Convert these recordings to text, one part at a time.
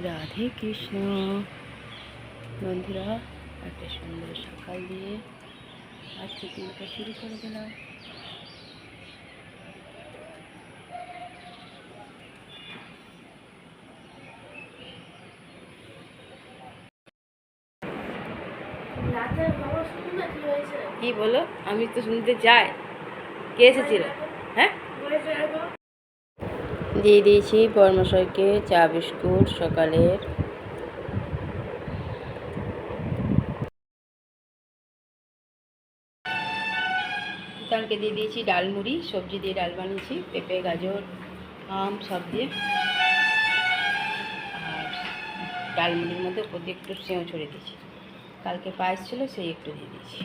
রাধে কৃষ্ণ। বন্ধুরা, একটা সুন্দর সকাল দিয়ে আজকে দিনটা শুরু করে দিলাম। কি বলো? আমি তো শুনতে চাই। কে এসেছিল? হ্যাঁ, দিয়ে দিয়েছি বর্মশাইকে চা বিস্কুট সকালের। কালকে দিয়ে দিয়েছি ডালমুড়ি, সবজি দিয়ে ডাল বানিয়েছি, পেঁপে গাজর আম সব দিয়ে। আর ডালমুড়ির মধ্যে ওপর দিয়ে একটু সেও ছড়িয়ে দিয়েছি। কালকে পায়েস ছিল, সেই একটু দিয়ে দিয়েছি।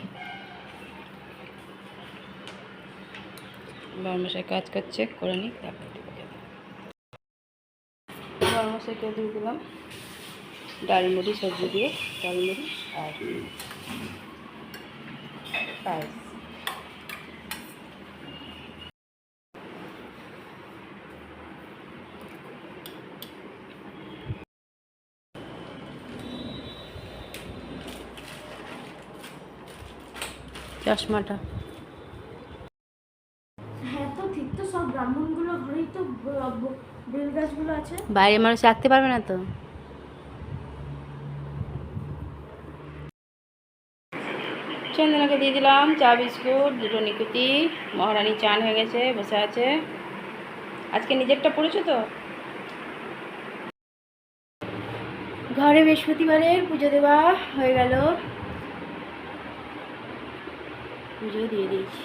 বর্মশাই কাজ করছে, করে নিই, তারপর দেবো। বর্মশাইকে দিয়ে দিলাম ডালমুড়ি, সবজি দিয়ে ডালমুড়ি আর পায়েস। চশমাটা হ্যাঁ, তো ঠিক তো, সব ব্রাহ্মণগুলো ঘরেই তো বেল গাছগুলো আছে। বাইরে মানুষ রাখতে পারবে না তো। চন্দনাকে দিয়ে দিলাম চা বিস্কুট, দুটো নিকুতি। মহারানী চান হয়ে গেছে, বসে আছে। আজকে নিজেরটা পড়েছো তো? ঘরে বৃহস্পতিবারের পুজো দেওয়া হয়ে গেল, পুজো দিয়ে দিয়েছি।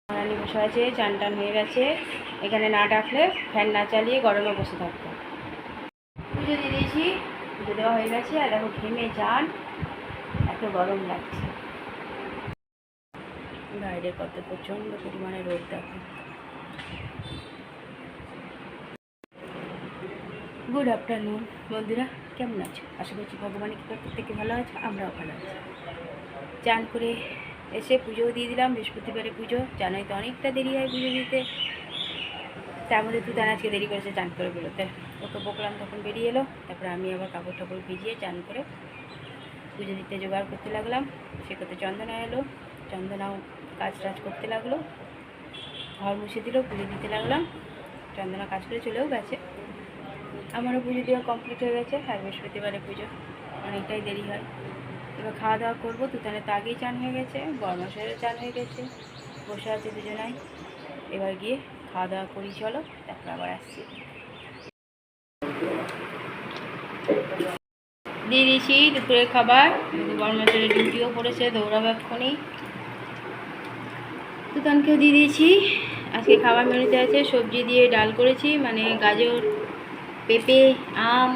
মহারানী বসে আছে, চান টান হয়ে গেছে। এখানে না ডাকলে, ফ্যান না চালিয়ে গরমে বসে থাকতো। পুজো দিয়ে দিয়েছি, পুজো দেওয়া হয়ে গেছে। আর দেখো ঘেমে চান, এত গরম লাগছে। বাইরে কত প্রচণ্ড পরিমাণে রোদ দেখো। গুড আফটারনুন বন্ধুরা, কেমন আছো? আশা করছি ভগবানের কৃপায় প্রত্যেকে ভালো আছে, আমরাও ভালো আছি। চান করে এসে পুজোও দিয়ে দিলাম। বৃহস্পতিবারে পুজো, জানোই তো অনেকটা দেরি হয় পুজো দিতে। তার মধ্যে তুতান আজকে দেরি করেছে চান করে বেরোতে। ওকে বকলাম, তখন বেরিয়ে এলো। তারপরে আমি আবার কাপড় টাপড় ভিজিয়ে চান করে পুজো দিতে জোগাড় করতে লাগলাম। সে করতে চন্দনা এলো, চন্দনাও কাজ টাজ করতে লাগলো, ঘর মুছে দিল, পুজো দিতে লাগলাম। চন্দনা কাজ করে চলেও গেছে, আমারও পুজো দেওয়া কমপ্লিট হয়ে গেছে। আর বৃহস্পতিবারে পুজো অনেকটাই দেরি হয়। এবার খাওয়া দাওয়া করবো। তুতানের তো আগেই চান হয়ে গেছে, বর্মশাইয়েরও চান হয়ে গেছে, বসে আছে দুজনাই। এবার গিয়ে খাওয়া দাওয়া করি, চলো, তারপর আবার আসছি। দিয়ে দিয়েছি দুপুরের খাবার। বর্মশাইয়ের ডিউটিও পড়েছে, দৌড়াবে এক্ষুনি। তুতানকেও দিয়ে দিয়েছি। আজকে খাবার মেনুতে আছে সবজি দিয়ে ডাল করেছি, মানে গাজর, পেঁপে, আম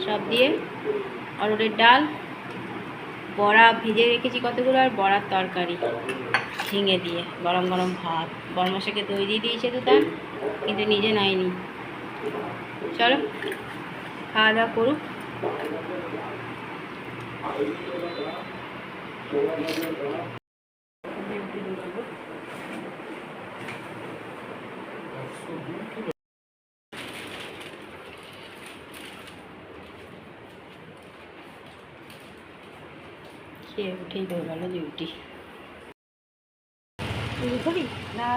সব দিয়ে অরহরের ডাল, বড়া ভেজে রেখেছি কতগুলো, আর বড়ার তরকারি ঝিঙে দিয়ে, গরম গরম ভাত। বর্মশাইকে দই দিয়ে দিয়েছে তুতান, কিন্তু নিজে নেয়নি। চলো খাওয়া দাওয়া করুক। খেয়ে উঠেই দৌড়ালো ডিউটি। না,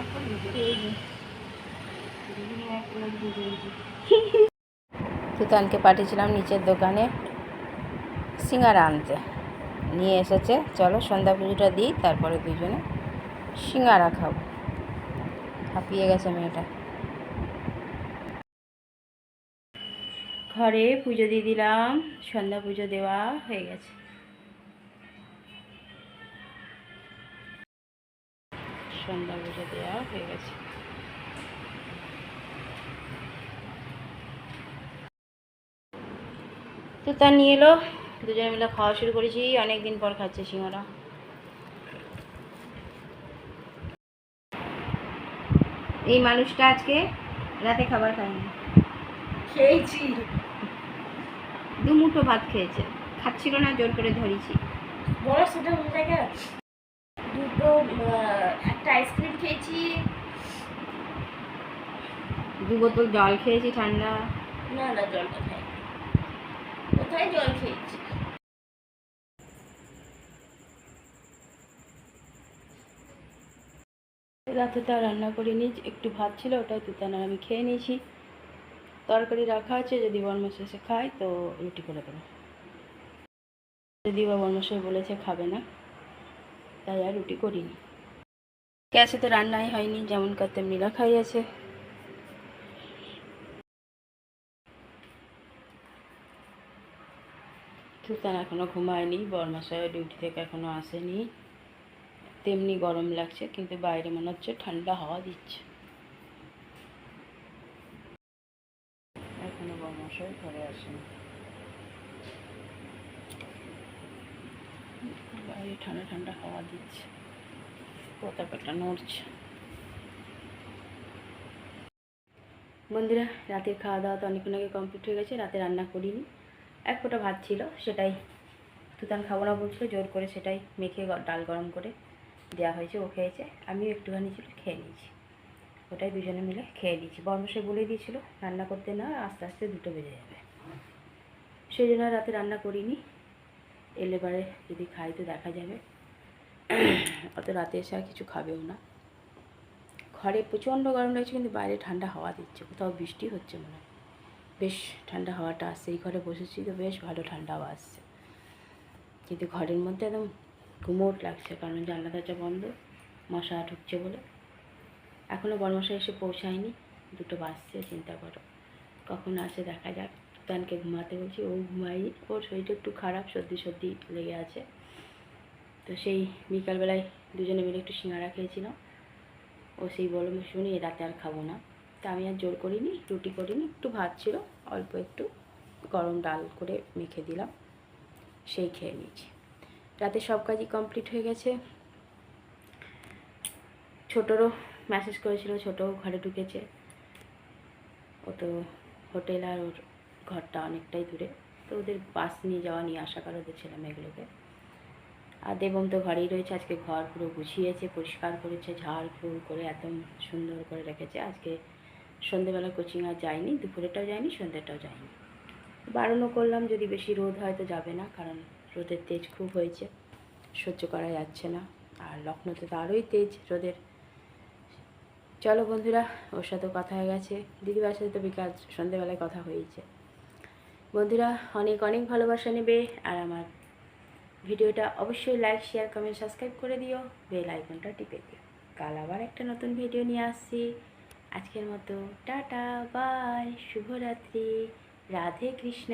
তুতানকে পাঠিয়েছিলাম নিচের দোকানে সিঙ্গারা আনতে, নিয়ে এসেছে। চলো সন্ধ্যা পুজোটা দিই, তারপরে দুজনে সিঙ্গারা খাবো। হাঁপিয়ে গেছে মেয়েটা। ঘরে পুজো দিয়ে দিলাম, সন্ধ্যা পুজো দেওয়া হয়ে গেছে। সন্ধ্যা পুজো দেওয়া হয়ে গেছে। তো তা নিয়ে এলো, দুজনে মিলে খাওয়া শুরু করেছি। অনেক দিন পর খাচ্ছে সিঙ্গারা। এই মানুষটা আজকে রাতে খাবার খায়নি, খেয়েছি, দুমুঠো ভাত খেয়েছে, খাচ্ছিল না, জোর করে ধরেছি। বড় সেটা জায়গা দুটো, একটা আইসক্রিম খেয়েছি। দু বোতল জল খেয়েছি ঠান্ডা। না না, জলটা খাই। কোথায় জল খেয়েছি? রাতে তা রান্না করিনি, একটু ভাত ছিল ওটাই তুতান আর আমি খেয়ে নিয়েছি। তরকারি রাখা আছে, যদি বরমাস এসে খায় তো রুটি করে দেবো। যদি বা বরমাসাই বলেছে খাবে না, তাই আর রুটি করিনি। গ্যাসে তো রান্নাই হয়নি, যেমন কার তেমনি রাখাই আছে। তুতান এখনও ঘুমায়নি, বরমাসায় ডিউটি থেকে এখনও আসেনি। তেমনি গরম লাগছে, কিন্তু বাইরে মনে হচ্ছে ঠান্ডা হাওয়া দিচ্ছে। এখনো বরমাসায় ঘরে আসেনি, বাইরে ঠান্ডা ঠান্ডা হাওয়া দিচ্ছে, পতাকাটা নড়ছে। বন্ধুরা, রাতের খাওয়া দাওয়া তো অনেকক্ষণ আগে কমপ্লিট হয়ে গেছে। রাতে রান্না করিনি, এক ফোঁটা ভাত ছিল, সেটাই তুতান খাবো না বলছিল, জোর করে সেটাই মেখে ডাল গরম করে দেওয়া হয়েছে, ও খেয়েছে। আমিও একটুখানি ছিল, খেয়ে নিয়েছি। ওটাই দুজনে মিলে খেয়ে নিয়েছি। বরমশাই বলে দিয়েছিল রান্না করতে না, আস্তে আস্তে 2টো বেজে যাবে, সেই জন্য রাতে রান্না করিনি। এলে বারে যদি খাই তো দেখা যাবে। অত রাতে এসে আর কিছু খাবেও না। ঘরে প্রচণ্ড গরম লাগছে, কিন্তু বাইরে ঠান্ডা হাওয়া দিচ্ছে, কোথাও বৃষ্টি হচ্ছে মনে হয়, বেশ ঠান্ডা হাওয়াটা আসছে। এই ঘরে বসেছি তো বেশ ভালো ঠান্ডা হাওয়া আসছে, কিন্তু ঘরের মধ্যে একদম গুমোট লাগছে, কারণ জানলা দরজা বন্ধ, মশা ঢুকছে বলে। এখনও বরমশাই এসে পৌঁছায়নি, 2টো বাজছে। চিন্তা করো কখন আসে, দেখা যাক। তুতানকে ঘুমাতে বলছি, ও ঘুমায়নি, ওর শরীরটা একটু খারাপ, সর্দি সর্দি লেগে আছে। তো সেই বিকালবেলায় দুজনে মিলে একটু সিঙ্গারা খেয়েছিলাম। ও সেই বলল শুনি রাতে আর খাবো না, তা আমি আর জোর করিনি, রুটি করিনি, একটু ভাত ছিল অল্প একটু, গরম ডাল করে মেখে দিলাম, সেই খেয়ে নিয়েছি। রাতে সব কাজই কমপ্লিট হয়ে গেছে। ছোটোরও মেসেজ করেছিল, ছোটো ঘরে ঢুকেছে। ও তো হোটেল আর ওর ঘরটা অনেকটাই দূরে, তো ওদের বাস নিয়ে যাওয়া নিয়ে আসা করে ওদের ছেলে মেয়েগুলোকে। আর দেবম তো ঘরেই রয়েছে, আজকে ঘর পুরো গুছিয়েছে, পরিষ্কার করেছে, ঝাড় ফুল করে একদম সুন্দর করে রেখেছে। আজকে সন্ধ্যেবেলা কোচিং আর যায়নি, দুপুরেটাও যায়নি, সন্ধ্যেটাও যায়নি। বারণও করলাম, যদি বেশি রোদ হয় তো যাবে না, কারণ রোদের তেজ খুব হয়েছে, সহ্য করা যাচ্ছে না। আর লখনৌতে তো আরোই তেজ রোদের। চলো বন্ধুরা, ওর সাথেও কথা হয়ে গেছে, দিদিভাইয়ের সাথে তো বিকাল সন্ধ্যেবেলায় কথা হয়েছে। বন্ধুরা, অনেক অনেক ভালোবাসা নেবে, আর আমার ভিডিওটা অবশ্যই লাইক শেয়ার কমেন্ট সাবস্ক্রাইব করে দিও, বেল আইকনটা টিপে দিও। কাল আবার একটা নতুন ভিডিও নিয়ে আসছি। আজকের মতো টাটা, বাই, শুভরাত্রি, রাধে কৃষ্ণ।